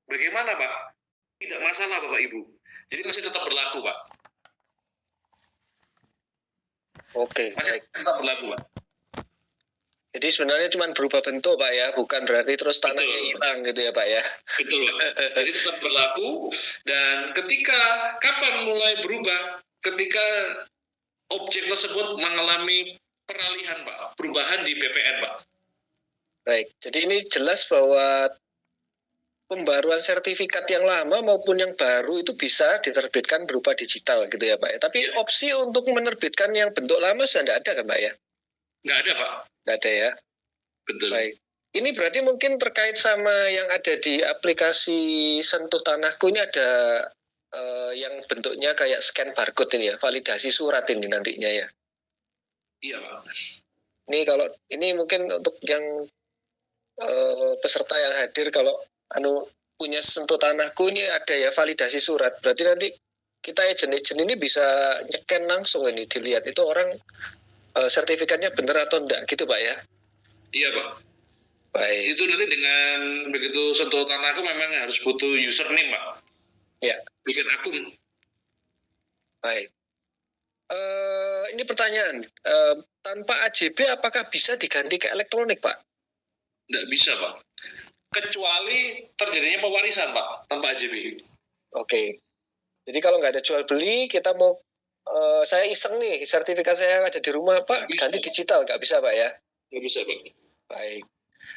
Bagaimana Pak? Tidak masalah Bapak Ibu. Jadi masih tetap berlaku Pak. Oke, masih tetap berlaku Pak. Jadi sebenarnya cuma berubah bentuk Pak ya, bukan berarti terus tanahnya hilang gitu ya Pak ya. Betul Pak. Jadi tetap berlaku, dan ketika kapan mulai berubah? Ketika objek tersebut mengalami peralihan Pak, perubahan di BPN Pak. Baik, jadi ini jelas bahwa pembaruan sertifikat yang lama maupun yang baru itu bisa diterbitkan berupa digital gitu ya Pak ya. Tapi opsi untuk menerbitkan yang bentuk lama sudah tidak ada kan Pak ya? Nggak ada Pak. Nggak ada ya? Betul. Baik. Ini berarti mungkin terkait sama yang ada di aplikasi Sentuh Tanahku ini ada yang bentuknya kayak scan barcode ini ya, validasi surat ini nantinya ya. Iya Pak. Ini kalau ini mungkin untuk yang peserta yang hadir, kalau punya Sentuh Tanahku ini ada ya validasi surat. Berarti nanti kita agent ini bisa nyekan langsung ini, dilihat itu orang sertifikatnya benar atau enggak gitu Pak ya? Iya Pak. Baik. Itu nanti dengan begitu Sentuh Tanahku memang harus butuh username Pak. Ya. Bikin akun. Baik. Ini pertanyaan, tanpa AJB apakah bisa diganti ke elektronik Pak? Nggak bisa Pak. Kecuali terjadinya pewarisan Pak, tanpa AJB. Oke. Jadi kalau nggak ada jual beli, kita mau saya iseng nih, sertifikat saya ada di rumah Pak, ganti digital, nggak bisa Pak ya? Nggak bisa Pak. Baik.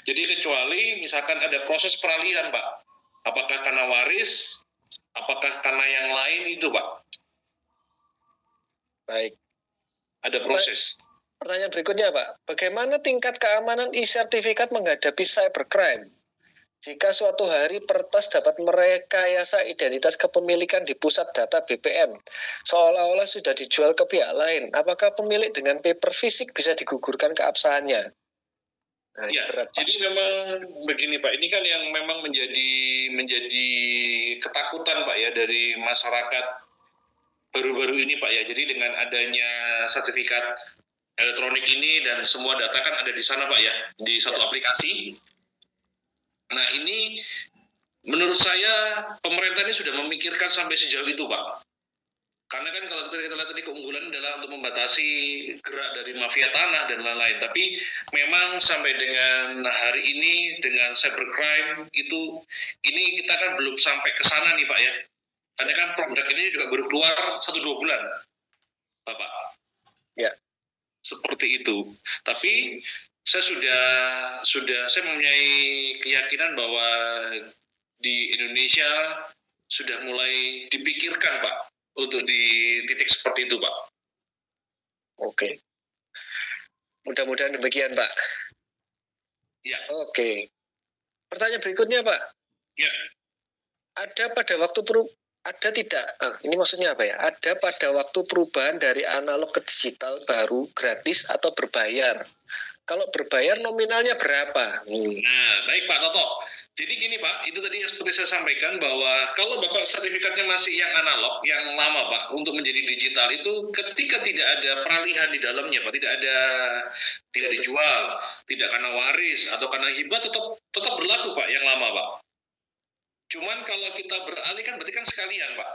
Jadi kecuali misalkan ada proses peralihan Pak, apakah karena waris, apakah karena yang lain itu Pak. Baik. Ada proses. Pertanyaan berikutnya Pak, bagaimana tingkat keamanan e-sertifikat menghadapi cybercrime? Jika suatu hari Pertas dapat merekayasa identitas kepemilikan di pusat data BPN, seolah-olah sudah dijual ke pihak lain, apakah pemilik dengan paper fisik bisa digugurkan keabsahannya? Nah, ya, berat, jadi memang begini Pak, ini kan yang memang menjadi ketakutan Pak ya dari masyarakat baru-baru ini Pak ya. Jadi dengan adanya sertifikat elektronik ini dan semua data kan ada di sana Pak ya, di satu aplikasi. Nah ini menurut saya pemerintah ini sudah memikirkan sampai sejauh itu Pak. Karena kan kalau kita lihat tadi keunggulan adalah untuk membatasi gerak dari mafia tanah dan lain-lain. Tapi memang sampai dengan hari ini dengan cybercrime ini kita kan belum sampai ke sana nih Pak ya. Karena kan produk ini juga baru keluar 1-2 bulan, Bapak. Ya. Seperti itu. Tapi saya saya mempunyai keyakinan bahwa di Indonesia sudah mulai dipikirkan Pak untuk di titik seperti itu Pak. Oke. Mudah-mudahan demikian Pak. Ya. Oke. Pertanyaan berikutnya Pak. Ya. Ada pada waktu ini maksudnya apa ya? Ada pada waktu perubahan dari analog ke digital baru gratis atau berbayar? Kalau berbayar nominalnya berapa? Nah, baik Pak Toto. Jadi gini Pak, itu tadi yang seperti saya sampaikan bahwa kalau Bapak sertifikatnya masih yang analog, yang lama Pak, untuk menjadi digital itu ketika tidak ada peralihan di dalamnya Pak, tidak dijual, tidak karena waris atau karena hibah, tetap berlaku Pak yang lama Pak. Cuman kalau kita beralih kan berarti kan sekalian Pak.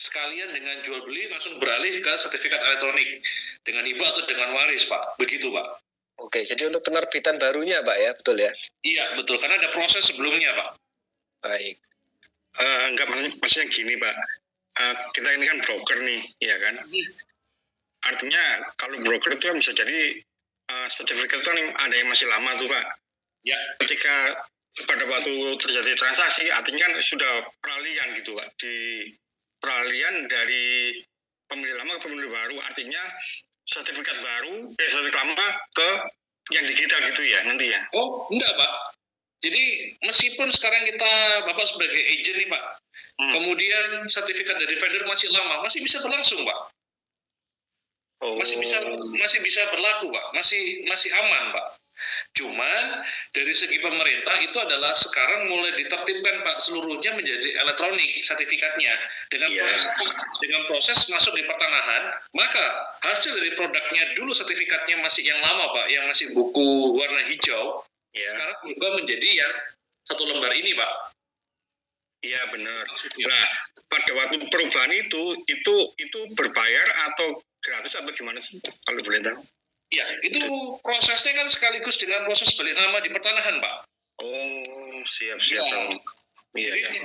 Sekalian dengan jual beli langsung beralih ke sertifikat elektronik dengan hibah atau dengan waris Pak, begitu Pak. Oke, jadi untuk penerbitan barunya Pak ya, betul ya? Iya betul, karena ada proses sebelumnya Pak. Baik. Enggak, maksudnya gini Pak, kita ini kan broker nih, ya kan? Artinya kalau broker itu kan bisa jadi sertifikat itu kan ada yang masih lama tuh Pak. Ya. Ketika pada waktu terjadi transaksi, artinya kan sudah peralihan gitu Pak, di peralihan dari pemilik lama ke pemilik baru, artinya sertifikat lama ke yang digital gitu ya nanti ya? Oh enggak Pak, jadi meskipun sekarang Bapak sebagai agent nih Pak, kemudian sertifikat dari vendor masih lama, masih bisa berlangsung Pak. Masih bisa berlaku Pak, masih aman Pak. Cuman dari segi pemerintah itu adalah sekarang mulai ditertibkan Pak, seluruhnya menjadi elektronik sertifikatnya dengan proses masuk di pertanahan, maka hasil dari produknya dulu sertifikatnya masih yang lama Pak, yang masih buku warna hijau, Ya. Sekarang berubah menjadi yang 1 lembar ini, Pak. Iya benar. Nah, pada waktu perubahan itu berbayar atau gratis atau gimana sih kalau boleh tahu? Ya, itu prosesnya kan sekaligus dengan proses balik nama di pertanahan, Pak. Oh, siap. Iya, jadi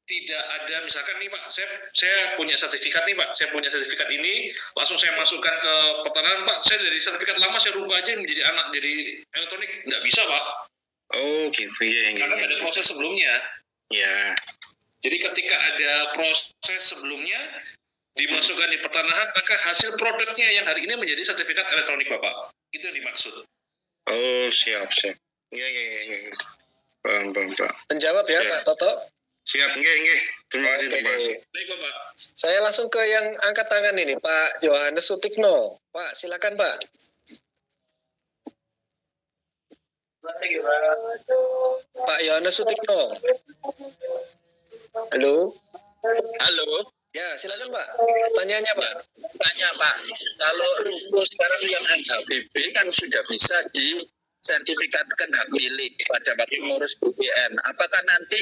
tidak ada, misalkan nih Pak, saya punya sertifikat nih Pak, saya punya sertifikat ini, langsung saya masukkan ke pertanahan Pak, saya dari sertifikat lama saya rubah aja menjadi anak jadi elektronik, nggak bisa Pak. Oh gitu ya. Karena ada proses sebelumnya. Ya. Jadi ketika ada proses sebelumnya dimasukkan di pertanahan, maka hasil produknya yang hari ini menjadi sertifikat elektronik Bapak. Itu yang dimaksud. Oh, siap. Iya. Paham, Pak. Menjawab ya, siap. Pak Toto? Siap, nggih. Terima kasih. Baik, Bapak. Saya langsung ke yang angkat tangan ini, Pak Johannes Sutikno. Pak, silakan, Pak. Pak Yohanes Sutikno. Halo. Ya, silakan Pak. Pertanyaannya Pak. Tanya Pak, kalau Rufus sekarang yang HBB kan sudah bisa disertifikatkan hak milik pada waktu ngurus BPN. Apakah nanti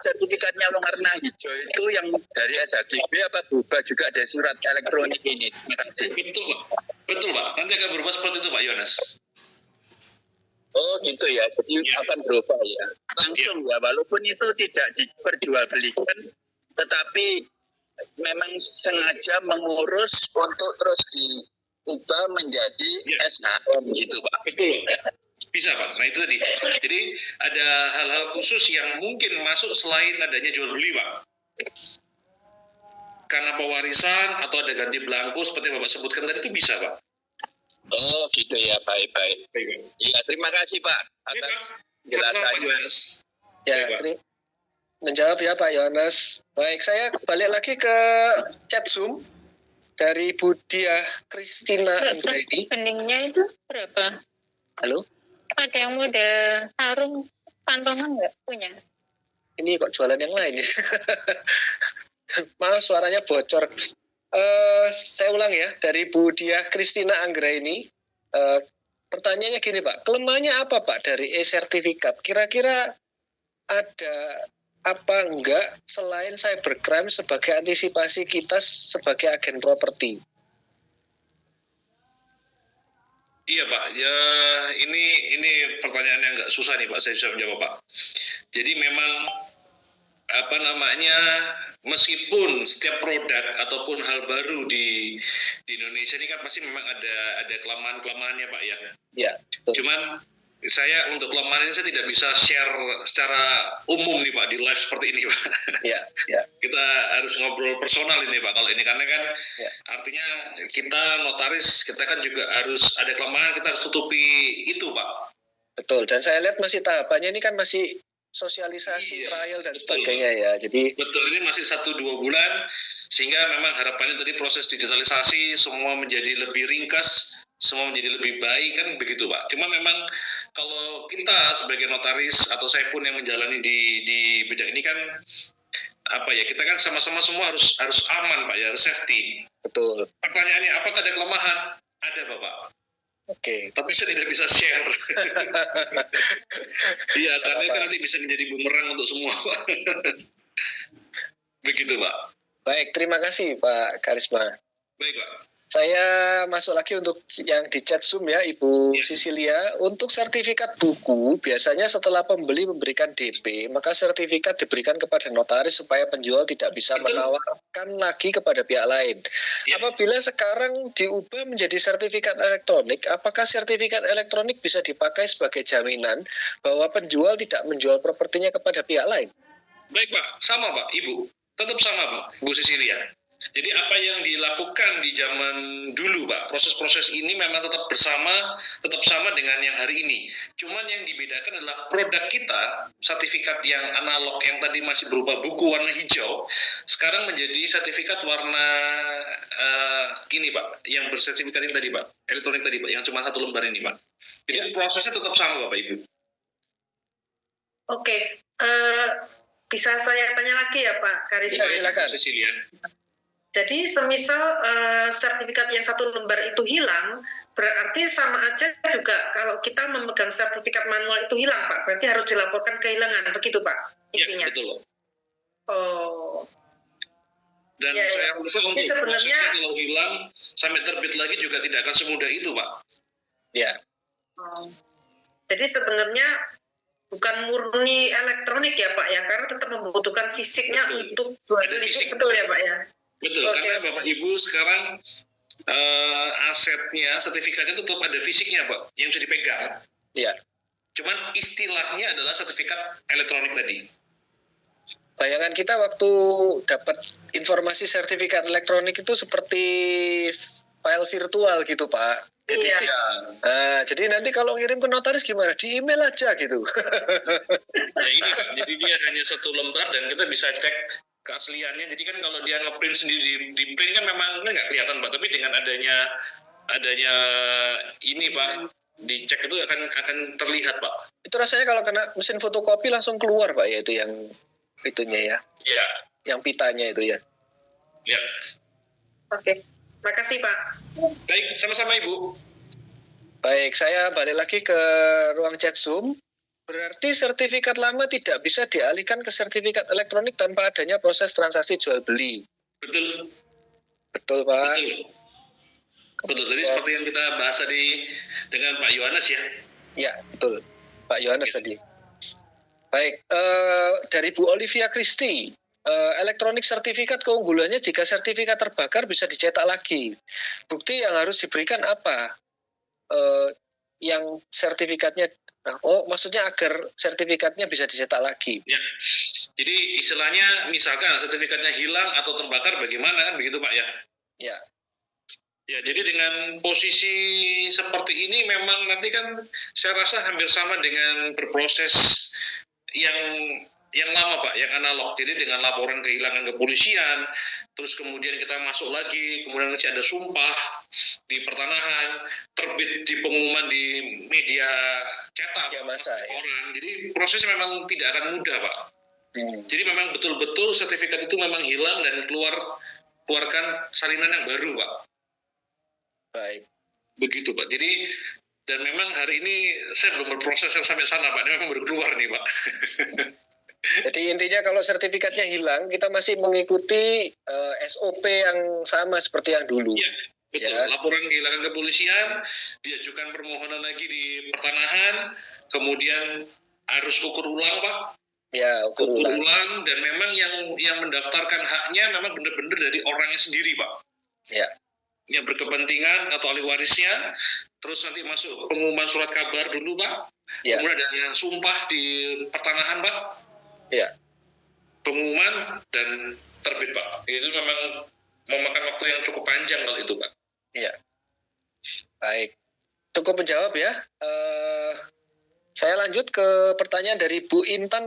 sertifikatnya warna hijau itu yang dari SHGB apa berubah juga ada surat elektronik ini? Terima kasih. Betul Pak. Nanti akan berubah seperti itu Pak Yohanes. Oh gitu ya, jadi akan berubah ya. Langsung ya, walaupun itu tidak diperjualbelikan, tetapi memang sengaja mengurus untuk terus diubah menjadi SHM gitu Pak. Betul. Bisa Pak. Nah itu tadi. Jadi ada hal-hal khusus yang mungkin masuk selain adanya jual beli Pak. Karena pewarisan atau ada ganti belangko seperti Bapak sebutkan tadi itu bisa Pak. Oh gitu ya, baik. Iya, terima kasih Pak atas penjelasannya. Ya, menjawab ya Pak Yohanes. Baik, saya balik lagi ke chat Zoom dari Budia Kristina Anggraini. Beningnya itu berapa? Halo? Ada yang model sarung pantongan nggak punya? Ini kok jualan yang lain ya? Maaf suaranya bocor. Saya ulang ya, dari Budia Kristina Anggraini. Pertanyaannya gini Pak, kelemahannya apa Pak dari e-sertifikat? Kira-kira ada apa enggak selain cybercrime sebagai antisipasi kita sebagai agen properti? Iya Pak, ya ini pertanyaan yang nggak susah nih Pak, saya bisa menjawab Pak. Jadi memang meskipun setiap produk ataupun hal baru di Indonesia ini kan pasti memang ada kelemahan-kelemahannya Pak ya. Iya. Cuman saya untuk kelemahan ini saya tidak bisa share secara umum nih Pak di live seperti ini Pak. Iya. Kita harus ngobrol personal ini Pak kalau ini karena kan artinya kita notaris kita kan juga harus ada kelemahan, kita harus tutupi itu Pak. Betul, dan saya lihat masih tahapannya ini kan masih sosialisasi, trial dan sebagainya ya. Jadi betul, ini masih 1-2 bulan sehingga memang harapannya tadi proses digitalisasi semua menjadi lebih ringkas, semua menjadi lebih baik kan begitu Pak. Cuma memang kalau kita sebagai notaris atau saya pun yang menjalani di bidang ini kan kita kan sama-sama semua harus aman Pak ya, harus safety. Betul. Pertanyaannya apakah ada kelemahan? Ada Bapak. Oke. Tapi saya tidak bisa share. Iya, karena itu nanti bisa menjadi bumerang untuk semua. Begitu, Pak. Baik, terima kasih Pak Karisma. Baik, Pak. Saya masuk lagi untuk yang di chat Zoom ya, Ibu Sisilia. Untuk sertifikat buku, biasanya setelah pembeli memberikan DP, maka sertifikat diberikan kepada notaris supaya penjual tidak bisa menawarkan lagi kepada pihak lain. Apabila sekarang diubah menjadi sertifikat elektronik, apakah sertifikat elektronik bisa dipakai sebagai jaminan bahwa penjual tidak menjual propertinya kepada pihak lain? Baik, Pak. Sama, Pak. Ibu. Tetap sama, Pak. Bu Sisilia. Jadi apa yang dilakukan di zaman dulu Pak, proses-proses ini memang tetap sama dengan yang hari ini. Cuman yang dibedakan adalah produk kita, sertifikat yang analog yang tadi masih berupa buku warna hijau, sekarang menjadi sertifikat warna ini Pak, yang bersertifikat ini tadi Pak, elektronik tadi Pak, yang cuma 1 lembar ini Pak. Jadi prosesnya tetap sama Bapak Ibu. Oke, bisa saya tanya lagi ya Pak Karisma? Silakan. Jadi semisal sertifikat yang 1 lembar itu hilang, berarti sama aja juga kalau kita memegang sertifikat manual itu hilang, Pak. Berarti harus dilaporkan kehilangan, begitu Pak? Iya, betul. Oh. Dan saya rasa untuk sebenarnya kalau hilang sampai terbit lagi juga tidak akan semudah itu, Pak. Ya. Jadi sebenarnya bukan murni elektronik ya Pak ya, karena tetap membutuhkan fisiknya untuk jual beli, betul ya Pak ya? Betul, karena Bapak Ibu sekarang asetnya, sertifikatnya itu tetap ada fisiknya Pak, yang bisa dipegang. Iya. Cuman istilahnya adalah sertifikat elektronik tadi. Bayangan kita waktu dapat informasi sertifikat elektronik itu seperti file virtual gitu Pak. Jadi, jadi nanti kalau ngirim ke notaris gimana? Di email aja gitu. Ya ini Pak, jadi dia hanya 1 lembar dan kita bisa cek keasliannya. Jadi kan kalau dia ngeprint sendiri di print kan memang nggak kelihatan Pak, tapi dengan adanya ini Pak, dicek itu akan terlihat Pak. Itu rasanya kalau kena mesin fotokopi langsung keluar Pak ya, itu yang itunya ya. Iya. Yang pitanya itu ya. Ya. Oke. Makasih Pak. Baik, sama-sama Ibu. Baik, saya balik lagi ke ruang chat Zoom. Berarti sertifikat lama tidak bisa dialihkan ke sertifikat elektronik tanpa adanya proses transaksi jual beli. Betul. Betul Pak. Betul. Jadi seperti yang kita bahas tadi dengan Pak Yohanes ya. Ya, betul. Pak Yohanes tadi. Baik, dari Bu Olivia Christie. Elektronik sertifikat keunggulannya jika sertifikat terbakar bisa dicetak lagi. Bukti yang harus diberikan apa? Yang sertifikatnya, maksudnya agar sertifikatnya bisa dicetak lagi. Ya, jadi istilahnya misalkan sertifikatnya hilang atau terbakar bagaimana kan begitu Pak ya? Ya. Ya, jadi dengan posisi seperti ini memang nanti kan saya rasa hampir sama dengan berproses yang lama Pak, yang analog. Jadi dengan laporan kehilangan kepolisian, terus kemudian kita masuk lagi, kemudian nanti ada sumpah di pertanahan, terbit di pengumuman di media cetak ya, masa, ya. Orang. Jadi prosesnya memang tidak akan mudah Pak. Jadi memang betul-betul sertifikat itu memang hilang dan keluarkan salinan yang baru Pak. Baik. Begitu Pak. Jadi dan memang hari ini saya belum berproses yang sampai sana Pak. Ini memang baru keluar nih Pak. Jadi intinya kalau sertifikatnya hilang, kita masih mengikuti SOP yang sama seperti yang dulu. Iya, betul. Ya. Laporan kehilangan kepolisian, diajukan permohonan lagi di pertanahan, kemudian harus ukur ulang Pak. Ya, ukur ulang. Dan memang yang mendaftarkan haknya memang benar-benar dari orangnya sendiri Pak. Ya. Yang berkepentingan atau ahli warisnya, terus nanti masuk pengumuman surat kabar dulu Pak. Ya. Kemudian ada sumpah di pertanahan Pak. Ya. Pengumuman dan terbit Pak. Itu memang memakan waktu yang cukup panjang kalau itu Pak. Iya. Baik. Cukup menjawab ya. Saya lanjut ke pertanyaan dari Bu Intan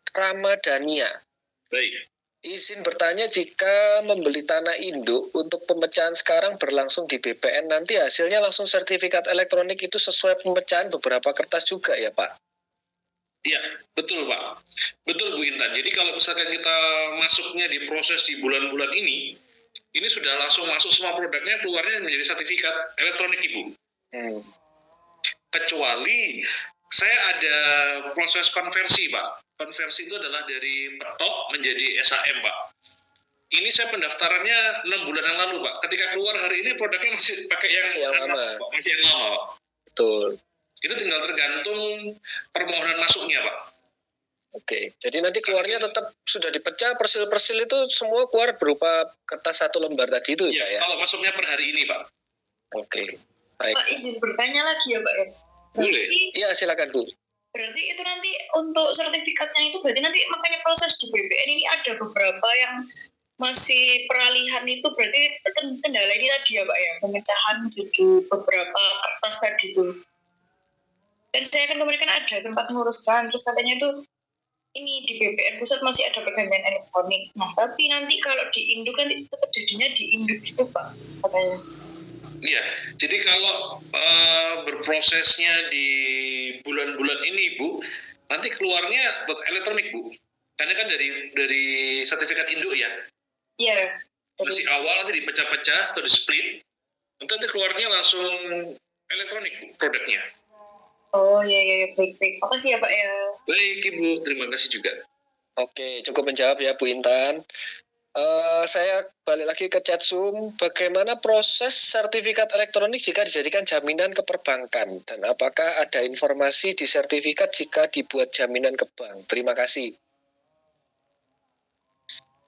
Ramadhania. Baik. Izin bertanya, jika membeli tanah induk untuk pemecahan sekarang berlangsung di BPN, nanti hasilnya langsung sertifikat elektronik itu sesuai pemecahan beberapa kertas juga ya Pak? Iya, betul Pak. Betul Bu Intan. Jadi kalau misalkan kita masuknya di proses di bulan-bulan ini sudah langsung masuk semua produknya, keluarnya menjadi sertifikat elektronik Ibu. Kecuali saya ada proses konversi Pak. Konversi itu adalah dari petok menjadi SHM Pak. Ini saya pendaftarannya 6 bulan yang lalu Pak. Ketika keluar hari ini produknya masih pakai yang lama. Masih yang lama Pak. Betul. Itu tinggal tergantung permohonan masuknya Pak. Oke, jadi nanti keluarnya tetap sudah dipecah, persil-persil itu semua keluar berupa kertas 1 lembar tadi itu ya? Kalau masuknya per hari ini Pak. Oke, baik. Pak, izin bertanya lagi ya Pak ya? Boleh. Iya, silakan Bu. Berarti itu nanti untuk sertifikatnya itu berarti nanti makanya proses di BPN ini ada beberapa yang masih peralihan itu, berarti kendala ini tadi ya Pak ya, pemecahan jadi beberapa kertas tadi itu. Dan saya kan kemarin kan ada sempat nguruskan, terus katanya itu ini di BPN pusat masih ada pergantian elektronik. Nah, tapi nanti kalau di induk kan itu jadinya di induk itu Pak, katanya. Iya, jadi kalau berprosesnya di bulan-bulan ini Bu, nanti keluarnya elektronik Bu. Karena kan dari sertifikat induk ya. Iya. masih awal nanti dipecah-pecah atau di-split, nanti keluarnya langsung elektronik produknya. Oh iya, baik. Makasih ya Pak ya. Baik Ibu, terima kasih juga. Oke, cukup menjawab ya Bu Intan. Saya balik lagi ke chat Zoom. Bagaimana proses sertifikat elektronik jika dijadikan jaminan ke perbankan? Dan apakah ada informasi di sertifikat jika dibuat jaminan ke bank? Terima kasih.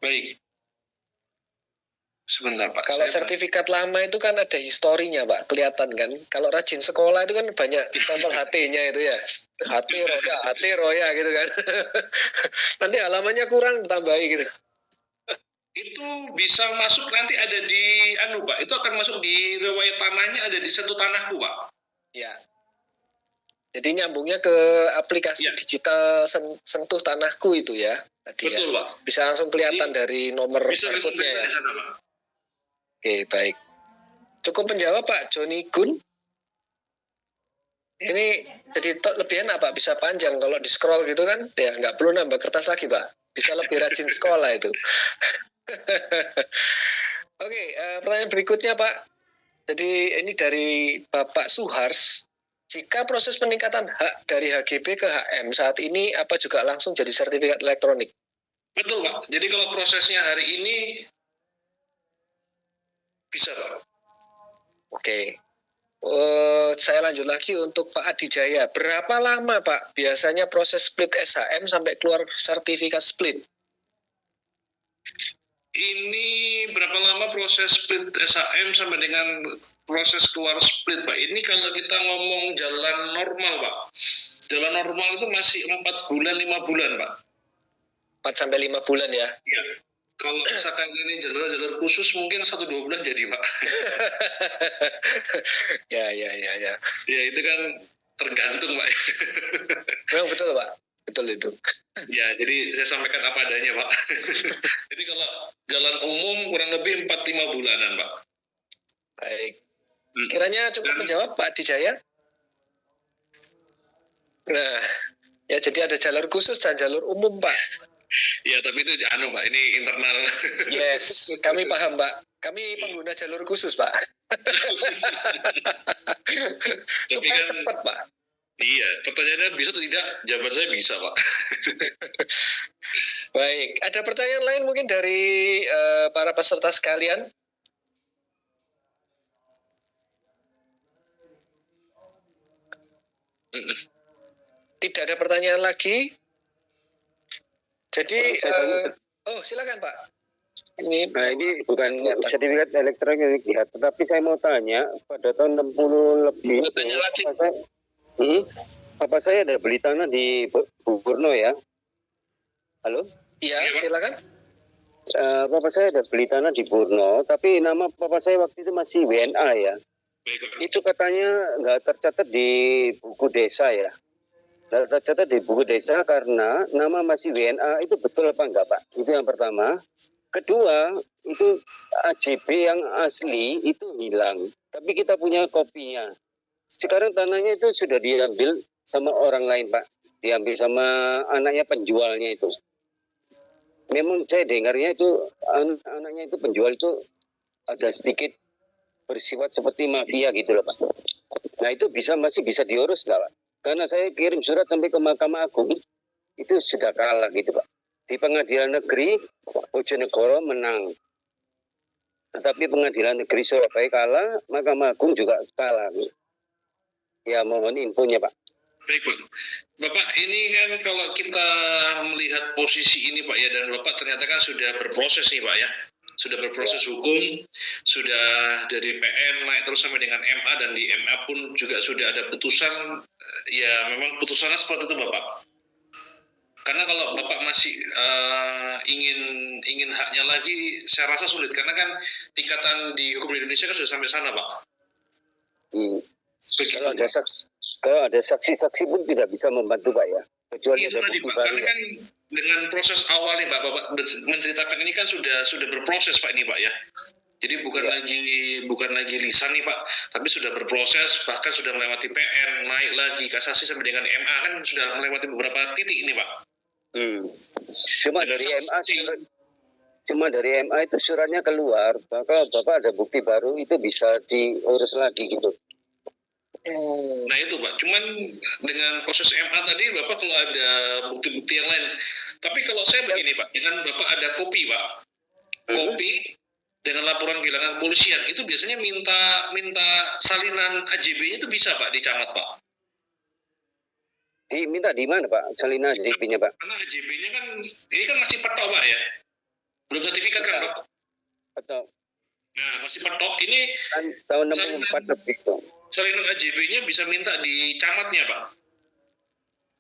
Baik. Sebentar Pak. Kalau sertifikat lama itu kan ada historinya Pak, kelihatan kan. Kalau rajin sekolah itu kan banyak stempel HT-nya itu ya. HT Roya gitu kan. Nanti halamannya kurang tambahi gitu. Itu bisa masuk nanti ada di Pak. Itu akan masuk di riwayat tanahnya ada di Sentuh Tanahku Pak. Ya. Jadi nyambungnya ke aplikasi digital Sentuh Tanahku itu ya. Tadi betul ya. Pak. Bisa langsung kelihatan dari nomor barcode-nya ya. Sana, Pak. Oke, baik. Cukup menjawab Pak Joni Gun. Ini jadi lebih enak Pak, bisa panjang. Kalau di scroll gitu kan, ya nggak perlu nambah kertas lagi Pak. Bisa lebih rajin sekolah itu. Oke, pertanyaan berikutnya Pak. Jadi ini dari Bapak Suhars. Jika proses peningkatan hak dari HGB ke HM saat ini apa juga langsung jadi sertifikat elektronik? Betul Pak. Jadi kalau prosesnya hari ini bisa Pak. Oke. Saya lanjut lagi untuk Pak Adijaya. Berapa lama Pak biasanya proses split SHM sampai keluar sertifikat split? Ini berapa lama proses split SHM sampai dengan proses keluar split Pak? Ini kalau kita ngomong jalan normal Pak. Jalan normal itu masih 4 bulan, 5 bulan Pak. 4 sampai 5 bulan ya? Iya. Kalau misalkan ini jalur khusus mungkin 1-2 bulan jadi Pak. Ya. Ya itu kan tergantung Pak. Memang betul Pak. Betul itu. Ya, jadi saya sampaikan apa adanya, Pak. Jadi kalau jalan umum kurang lebih 4-5 bulanan, Pak. Baik. Kiranya cukup menjawab Pak Dijaya. Nah, ya jadi ada jalur khusus dan jalur umum, Pak. Ya, tapi itu Pak, ini internal. Yes, kami paham, Pak. Kami pengguna jalur khusus, Pak. Supaya kan, cepat, Pak. Iya, pertanyaannya bisa atau tidak? Jawaban saya bisa, Pak. Baik, ada pertanyaan lain mungkin dari para peserta sekalian? Tidak ada pertanyaan lagi. Jadi, silakan Pak. Ini bukan sertifikat elektronik ya, tetapi saya mau tanya pada tahun 60 lebih. Tanya lagi. Apa saya ada beli tanah di Burno ya? Halo? Iya, silakan. Papa saya ada beli tanah di Burno, tapi nama papa saya waktu itu masih WNA ya. Itu katanya nggak tercatat di buku desa ya. Nggak tercatat di buku desa karena nama masih WNA, itu betul apa enggak Pak? Itu yang pertama. Kedua, itu AJB yang asli itu hilang, tapi kita punya kopinya. Sekarang tanahnya itu sudah diambil sama orang lain Pak, diambil sama anaknya penjualnya itu. Memang saya dengarnya itu anaknya itu penjual itu ada sedikit bersifat seperti mafia gitu loh Pak. Nah itu masih bisa diurus nggak Pak? Karena saya kirim surat sampai ke Mahkamah Agung, itu sudah kalah gitu Pak. Di Pengadilan Negeri Bojonegoro menang, tetapi Pengadilan Negeri Surabaya kalah, Mahkamah Agung juga kalah. Ya mohon infonya Pak. Baik Pak. Bapak ini kan kalau kita melihat posisi ini Pak ya, dan Bapak ternyata kan sudah berproses nih Pak ya. Sudah berproses hukum, sudah dari PN naik terus sampai dengan MA, dan di MA pun juga sudah ada putusan. Ya memang putusannya seperti itu Bapak. Karena kalau Bapak masih ingin haknya lagi, saya rasa sulit. Karena kan tingkatan di hukum di Indonesia kan sudah sampai sana Pak. Kalau ada saksi-saksi pun tidak bisa membantu Pak ya. Kecuali itu tadi Pak, karena kan dengan proses awal nih Bapak menceritakan ini kan sudah berproses Pak ini Pak ya. Jadi bukan lagi lisan nih Pak, tapi sudah berproses, bahkan sudah melewati PN, naik lagi kasasi sampai dengan MA, kan sudah melewati beberapa titik ini Pak. Cuma dari MA cuma dari MA itu suratnya keluar, maka Bapak ada bukti baru itu bisa diurus lagi gitu. Nah itu Pak, cuman dengan proses MA tadi Bapak kalau ada bukti-bukti yang lain. Tapi kalau saya begini Pak, dengan Bapak ada kopi Pak, kopi dengan laporan kehilangan kepolisian itu biasanya minta salinan AJB-nya itu bisa Pak di camat Pak. Diminta di mana Pak salinan AJB-nya Pak? Karena AJB-nya kan ini kan masih petok Pak ya, belum sertifikat kan Pak? Atau Nah masih petok ini kan tahun 64 lebih tuh. Salinan AJB-nya bisa minta di camatnya Pak.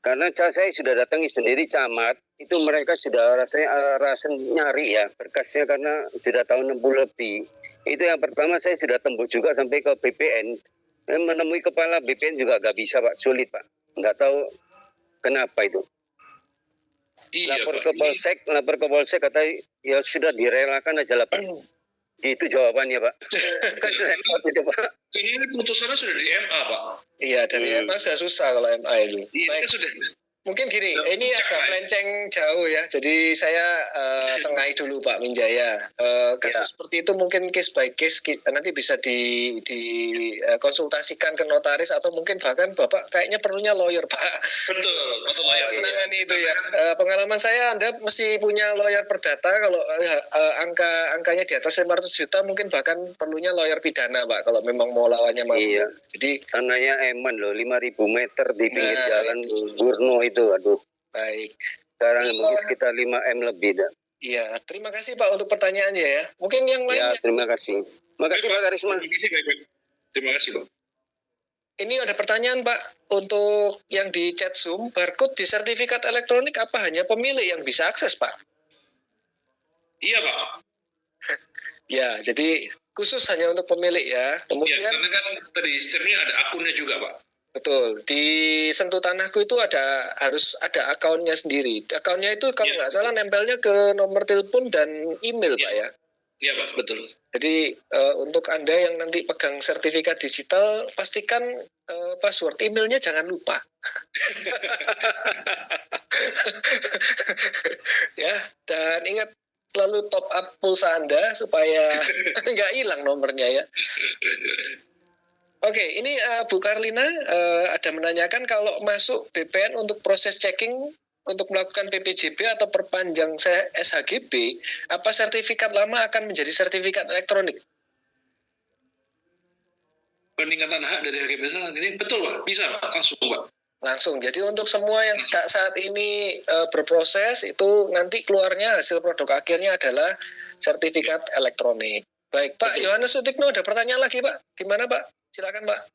Karena saya sudah datangi sendiri camat, itu mereka sudah rasa nyari ya berkasnya karena sudah tahun 60 lebih. Itu yang pertama saya sudah tembus juga sampai ke BPN. Menemui kepala BPN juga gak bisa Pak, sulit Pak. Nggak tahu kenapa itu. Iya, lapor Pak. ke Polsek kata ya sudah direlakan aja lah Pak. Itu jawabannya Pak. Itu Pak. Ini putusannya sudah di MA Pak. Iya, dari MA sudah susah kalau MA itu. Iya Baik. kan sudah. Mungkin gini, Sudah ini puncak, agak Pak. melenceng jauh ya. Jadi saya tengahi dulu Pak Minjaya. Kasus seperti itu mungkin case by case nanti bisa konsultasikan ke notaris atau mungkin bahkan Bapak kayaknya perlunya lawyer Pak. Betul, betul lawyer. Menangani itu ya. Pengalaman saya Anda mesti punya lawyer perdata kalau angkanya di atas 500 juta mungkin bahkan perlunya lawyer pidana Pak kalau memang mau lawannya mau. Iya. Jadi Tanahnya Eman loh, 5.000 meter di pinggir Nah, jalan itu. Burno itu, aduh. baik. Sekarang mungkin sekitar 5 M lebih dah. Iya, terima kasih Pak untuk pertanyaannya ya. Mungkin yang lain Ya, terima kasih. Makasih Pak Karisma. Terima kasih Pak. ini ada pertanyaan Pak untuk yang di chat Zoom, barcode di sertifikat elektronik apa hanya pemilik yang bisa akses Pak? Iya Pak. Ya, jadi khusus hanya untuk pemilik ya. Iya, Kemudian karena kan tadi sistemnya ada akunnya juga Pak. betul, di Sentuh Tanahku itu harus ada akunnya sendiri. Akunnya itu kalau Ya. nggak salah nempelnya ke nomor telepon dan email Pak ya. Iya Pak, betul. Jadi untuk Anda yang nanti pegang sertifikat digital, pastikan password emailnya jangan lupa. Ya, dan ingat selalu top up pulsa Anda supaya nggak hilang nomornya ya. Oke, ini Bu Karlina ada menanyakan kalau masuk BPN untuk proses checking untuk melakukan PPJB atau perpanjang SHGB, apa sertifikat lama akan menjadi sertifikat elektronik? Peningkatan hak dari HGB ini betul Pak, bisa Pak, langsung Pak. Langsung. Jadi untuk semua yang saat ini berproses itu nanti keluarnya hasil produk akhirnya adalah sertifikat elektronik. Baik, Pak Yohanes Sutikno ada pertanyaan lagi Pak. Gimana Pak? Silakan Pak.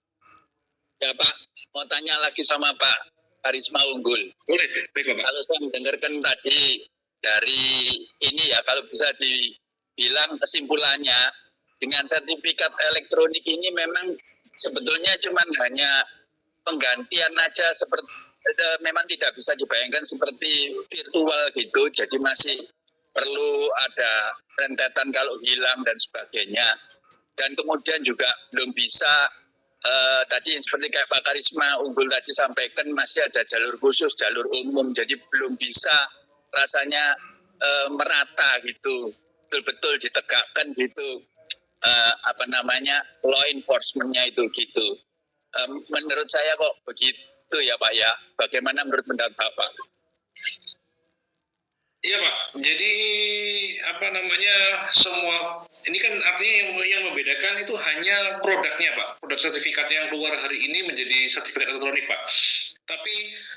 Ya Pak, mau tanya lagi sama Pak Karisma Unggul. Boleh, baik Pak. Kalau saya mendengarkan tadi dari ini ya, kalau bisa dibilang kesimpulannya dengan sertifikat elektronik ini memang sebetulnya cuma hanya penggantian aja, seperti memang tidak bisa dibayangkan seperti virtual gitu, jadi masih perlu ada rentetan kalau hilang dan sebagainya. Dan kemudian juga belum bisa tadi seperti kayak Pak Karisma Unggul tadi sampaikan masih ada jalur khusus, jalur umum, jadi belum bisa rasanya merata gitu, betul-betul ditegakkan gitu, law enforcement-nya itu gitu. Menurut saya kok begitu ya Pak ya, bagaimana menurut pendapat Bapak? Iya Pak, jadi semua ini kan artinya yang membedakan itu hanya produknya Pak, produk sertifikat yang keluar hari ini menjadi sertifikat elektronik Pak. Tapi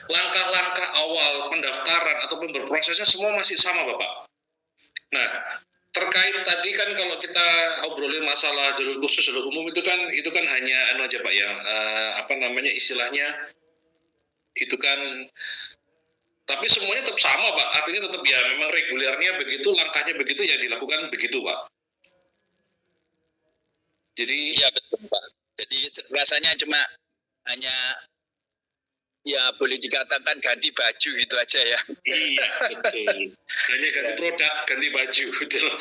langkah-langkah awal pendaftaran ataupun berprosesnya semua masih sama Bapak. Nah, terkait tadi kan kalau kita obrolin masalah jalur khusus jalur umum itu kan hanya aja Pak ya, istilahnya itu kan. Tapi semuanya tetap sama Pak, artinya tetap ya memang regulernya begitu, langkahnya begitu, ya dilakukan begitu Pak. Jadi iya betul Pak. Jadi rasanya cuma hanya ya boleh dikatakan ganti baju gitu aja ya. Iya betul. Hanya ganti produk, ganti baju gitu loh.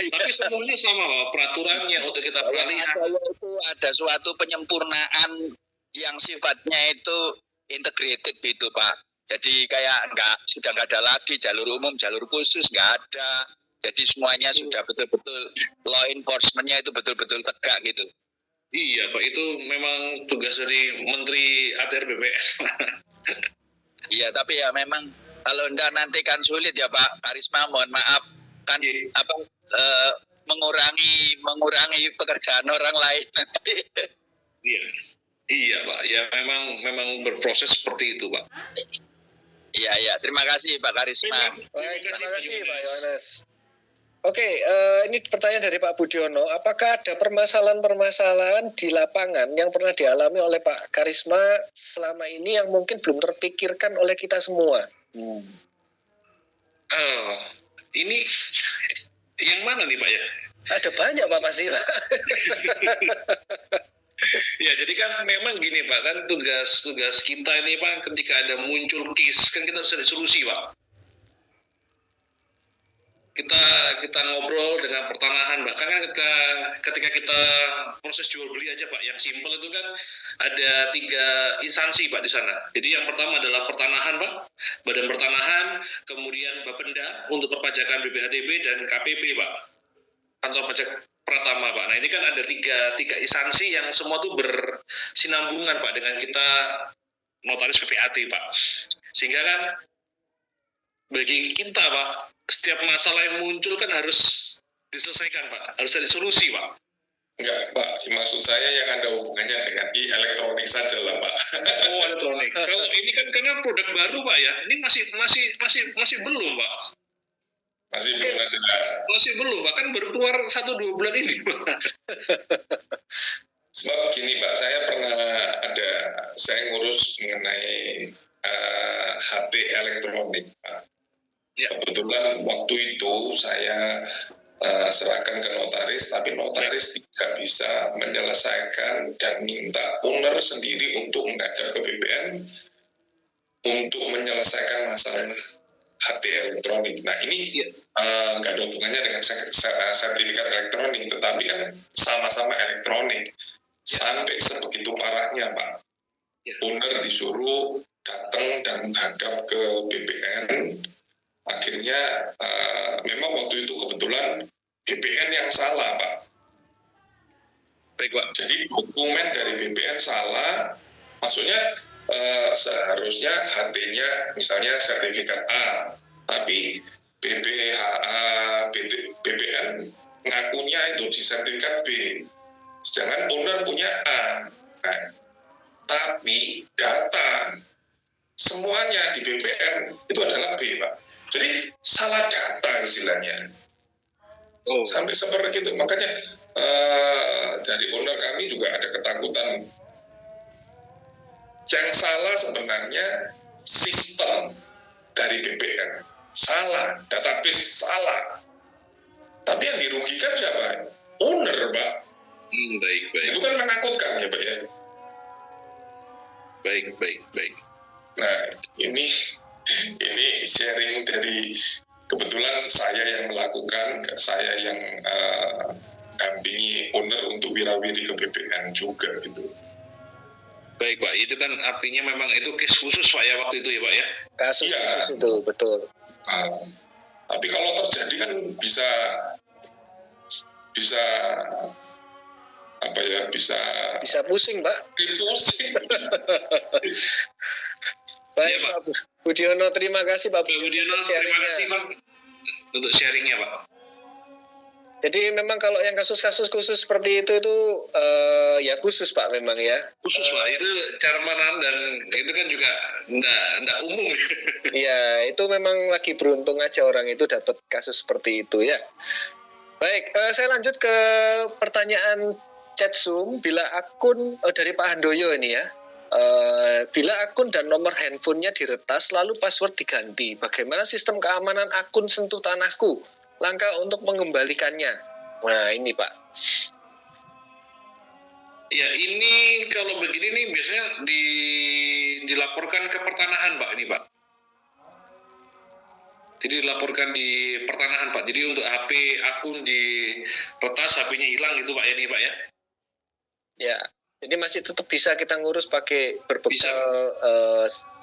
Tapi semuanya sama Pak, peraturannya untuk kita peralihan. Itu ada suatu penyempurnaan yang sifatnya itu integrated gitu Pak. Jadi kayak sudah nggak ada lagi jalur umum, jalur khusus nggak ada. Jadi semuanya sudah betul-betul law enforcement-nya itu betul-betul tegak gitu. Iya Pak, itu memang tugas dari Menteri ATR BPN. Iya, tapi ya memang kalau enggak nanti kan sulit ya Pak Karisma, mohon maaf kan mengurangi pekerjaan orang lain. Iya Pak, ya memang berproses seperti itu Pak. Iya, terima kasih Pak Karisma. Terima kasih Pak Yohanes. Oke, ini pertanyaan dari Pak Budiono. Apakah ada permasalahan-permasalahan di lapangan yang pernah dialami oleh Pak Karisma selama ini yang mungkin belum terpikirkan oleh kita semua? Ini yang mana nih Pak ya? Ada banyak Pak pasti Pak. Ya, jadi kan memang gini Pak, kan tugas kita ini Pak, ketika ada muncul case kan kita harus ada solusi Pak. Kita ngobrol dengan pertanahan Pak, karena ketika kita proses jual beli aja Pak, yang simpel itu kan ada 3 instansi Pak di sana. Jadi yang pertama adalah pertanahan Pak, Badan Pertanahan, kemudian Bapenda untuk perpajakan BPHTB dan KPP Pak, Kantor Pajak Pratama Pak. Nah ini kan ada tiga instansi yang semua tuh bersinambungan Pak dengan kita notaris PPAT Pak. Sehingga kan bagi kita Pak, setiap masalah yang muncul kan harus diselesaikan Pak, harus ada solusi Pak. Enggak Pak, maksud saya yang ada hubungannya dengan elektronik saja lah Pak. Oh elektronik. Kalau ini kan karena produk baru Pak ya, ini masih belum Pak. Masih belum ada. Masih belum, bahkan baru keluar 1-2 bulan ini Pak. Sebab begini Pak, saya ngurus mengenai HP elektronik Pak. Ya. Kebetulan waktu itu saya serahkan ke notaris, tapi notaris tidak bisa menyelesaikan dan minta owner sendiri untuk menghadap ke BPN untuk menyelesaikan masalah HP elektronik. Nah ini nggak ada hubungannya dengan sertifikat elektronik, tetapi kan sama-sama elektronik. Sampai sebegitu parahnya Pak, owner disuruh datang dan menghadap ke BPN. Akhirnya memang waktu itu kebetulan BPN yang salah Pak. Baik Pak. Jadi dokumen dari BPN salah, maksudnya seharusnya HP-nya misalnya sertifikat A, tapi BPN ngakunya itu di sertifikat B, sedangkan owner punya A. Nah, tapi data semuanya di BPN itu adalah B Pak. Jadi salah data istilahnya. Sampai seperti itu, makanya dari owner kami juga ada ketakutan. Yang salah sebenarnya sistem dari BPN salah, database salah. Tapi yang dirugikan siapa? Owner Pak. Baik. Itu kan menakutkan ya Pak ya. Baik. Nah ini sharing dari kebetulan saya yang melakukan, saya yang dampingi owner untuk wirawiri ke BPN juga gitu. Baik Pak, itu kan artinya memang itu case khusus Pak ya waktu itu ya Pak ya? Kasus khusus itu, betul. Tapi kalau terjadi kan bisa apa ya, bisa pusing Pak. Pusing. Baik ya, Pak Budiono, terima kasih Pak Budiono, terima kasih Pak untuk sharingnya Pak. Jadi memang kalau yang kasus-kasus khusus seperti itu ya khusus Pak memang ya. Khusus Pak, itu cara penanganan dan itu kan juga enggak umum. Iya, itu memang lagi beruntung aja orang itu dapat kasus seperti itu ya. Baik, saya lanjut ke pertanyaan chat Zoom. Bila akun dari Pak Handoyo ini ya. Bila akun dan nomor handphonenya diretas lalu password diganti, bagaimana sistem keamanan akun Sentuh Tanahku? Langkah untuk mengembalikannya. Nah ini Pak. Ya ini kalau begini nih biasanya dilaporkan ke pertanahan Pak ini Pak. Jadi dilaporkan di pertanahan Pak. Jadi untuk HP akun diretas, HP-nya hilang gitu Pak ini Pak ya. Ya. Jadi masih tetap bisa kita ngurus pakai berbekal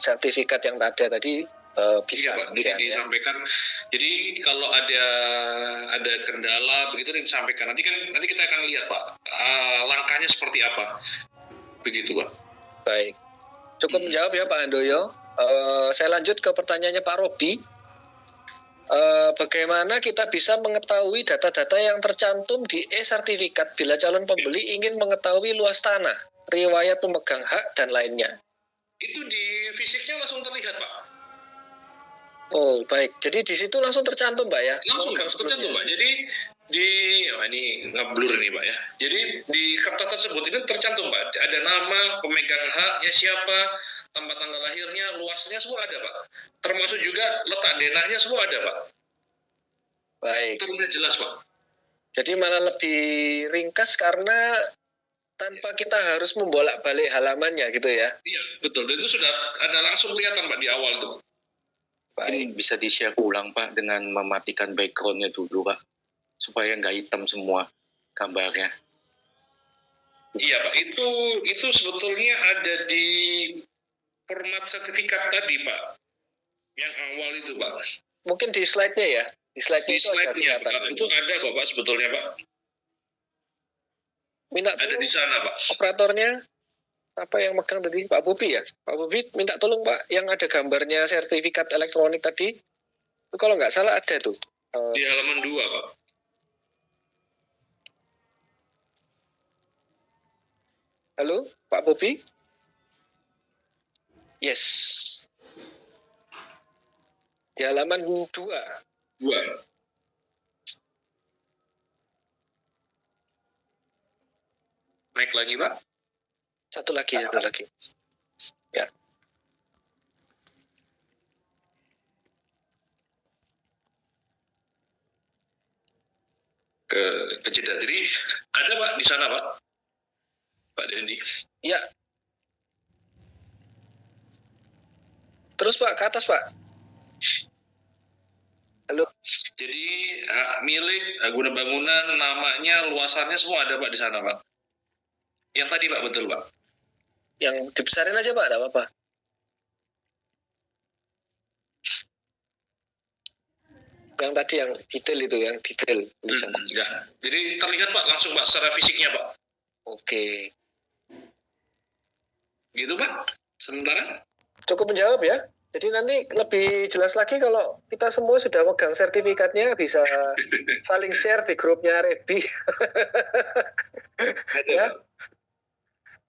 sertifikat yang ada tadi. bisa, Pak. Jadi disampaikan. Jadi kalau ada kendala begitu disampaikan. Nanti kita akan lihat Pak langkahnya seperti apa. Begitu Pak. Baik. Cukup menjawab ya Pak Handoyo. Saya lanjut ke pertanyaannya Pak Robi. Bagaimana kita bisa mengetahui data-data yang tercantum di e-sertifikat bila calon pembeli ingin mengetahui luas tanah, riwayat pemegang hak, dan lainnya? Itu di fisiknya langsung terlihat Pak. Oh baik, jadi di situ langsung tercantum Pak ya? Langsung tercantum Pak. Jadi ini ngeblur nih Pak ya. Jadi di kertas tersebut itu tercantum Pak. Ada nama, pemegang haknya siapa, tempat tanggal lahirnya, luasnya semua ada Pak. Termasuk juga letak denahnya semua ada Pak. Baik. Terlihat jelas Pak. Jadi malah lebih ringkas karena tanpa kita harus membolak-balik halamannya gitu ya? Iya betul. Dan itu sudah ada langsung kelihatan Pak di awal itu. Ini bisa di-share ulang Pak dengan mematikan background-nya dulu Pak. Supaya nggak hitam semua gambarnya. Iya Pak, itu sebetulnya ada di format sertifikat tadi Pak, yang awal itu Pak. Mungkin di slide-nya ya? Di slide-nya Pak, itu ada kok Pak sebetulnya Pak. Minta ada di sana Pak. Operatornya apa yang megang tadi? Pak Bobi ya? Pak Bobi minta tolong Pak, yang ada gambarnya sertifikat elektronik tadi, itu kalau nggak salah ada tuh. Di halaman 2 Pak. Halo, Pak Bobi? Yes. Di halaman 2. Naik lagi, Pak. Satu lagi. Ya. Ke jeda. Jadi ada Pak di sana Pak. Pak Dendi. Ya. Terus Pak, ke atas Pak. Halo. Jadi hak milik, guna bangunan, namanya, luasannya semua ada Pak di sana Pak. Yang tadi Pak, betul Pak. Yang dibesarin aja Pak, tidak apa-apa. Yang tadi yang detail. Ya. Jadi terlihat Pak, langsung Pak, secara fisiknya Pak. Oke. Gitu Pak, sementara. Cukup menjawab ya. Jadi nanti lebih jelas lagi kalau kita semua sudah megang sertifikatnya, bisa saling share di grupnya Rebi. Ya.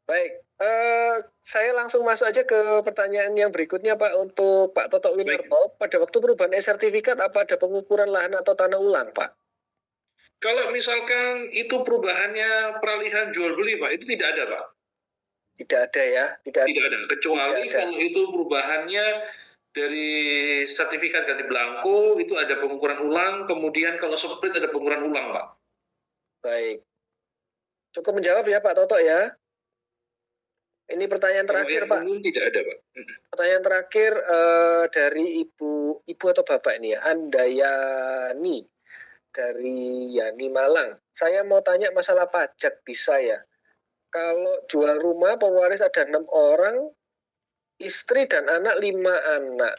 Baik, saya langsung masuk aja ke pertanyaan yang berikutnya Pak, untuk Pak Toto Winarto. Pada waktu perubahan e-sertifikat, apa ada pengukuran lahan atau tanah ulang Pak? Kalau misalkan itu perubahannya peralihan jual beli Pak, itu tidak ada Pak. Tidak ada ya? Tidak ada, kecuali kalau itu perubahannya dari sertifikat ganti belangko, itu ada pengukuran ulang, kemudian kalau split ada pengukuran ulang Pak. Baik. Cukup menjawab ya Pak Toto ya? Ini pertanyaan terakhir Pak. Tidak ada Pak. Pertanyaan terakhir dari ibu atau bapak ini ya, Andayani dari Yani Malang. Saya mau tanya masalah pajak, bisa ya? Kalau jual rumah pewaris ada 6 orang, istri dan anak 5 anak.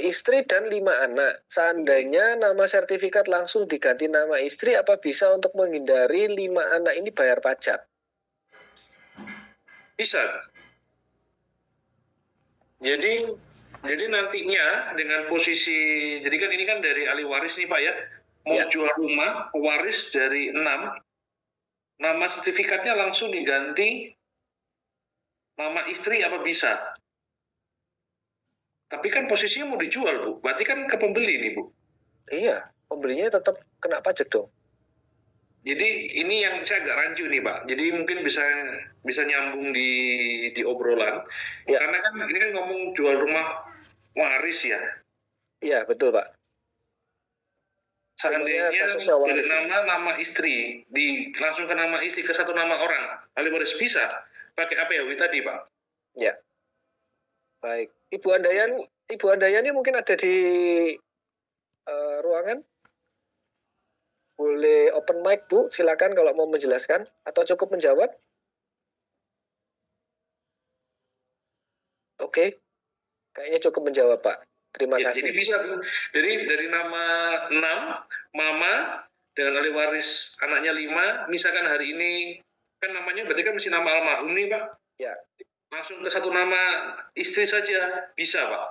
Istri dan 5 anak. Seandainya nama sertifikat langsung diganti nama istri, apa bisa untuk menghindari 5 anak ini bayar pajak? Bisa. Jadi nantinya dengan posisi, jadi kan ini kan dari ahli waris nih Pak ya, mau jual rumah, pewaris dari 6, nama sertifikatnya langsung diganti nama istri, apa bisa? Tapi kan posisinya mau dijual Bu, berarti kan ke pembeli nih Bu. Iya, pembelinya tetap kena pajak dong. Jadi ini yang saya agak rancu nih Pak. Jadi mungkin bisa nyambung di obrolan. Ya. Karena kan ini kan ngomong jual rumah waris ya. Iya betul Pak. Seandainya dari nama istri langsung ke nama istri, ke satu nama orang, ahli waris bisa pakai APW tadi Pak. Ya. Baik. Ibu Andayani mungkin ada di ruangan. Boleh open mic Bu, silakan kalau mau menjelaskan atau cukup menjawab. Oke, kayaknya cukup menjawab Pak. Terima Ya, kasih. jadi bisa Bu. Dari nama 6, mama dengan ahli waris anaknya 5, misalkan hari ini kan namanya berarti kan mesti nama almarhum nih Pak. Ya. Langsung ke satu nama istri saja bisa Pak.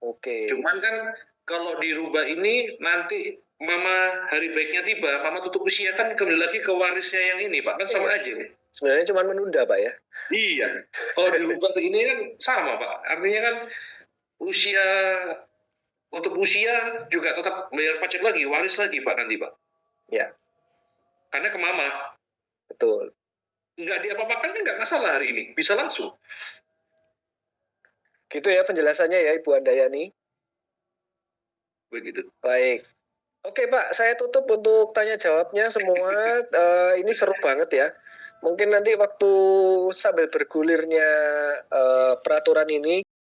Oke. Cuman kan kalau dirubah ini nanti mama hari baiknya tiba, mama tutup usia kan kembali lagi ke warisnya yang ini Pak, kan sama aja nih. Sebenarnya cuma menunda Pak ya. Iya. Kalau dirubah ini kan sama Pak. Artinya kan usia untuk usia juga tetap bayar pajak lagi, waris lagi Pak nanti Pak. Ya. Karena ke mama. Betul. Nggak diapa-apakan kan nggak masalah hari ini, bisa langsung. Gitu ya penjelasannya ya Ibu Andayani. Begitu. Baik. Oke Pak, saya tutup untuk tanya jawabnya semua. Ini seru banget ya. Mungkin nanti waktu sambil bergulirnya peraturan ini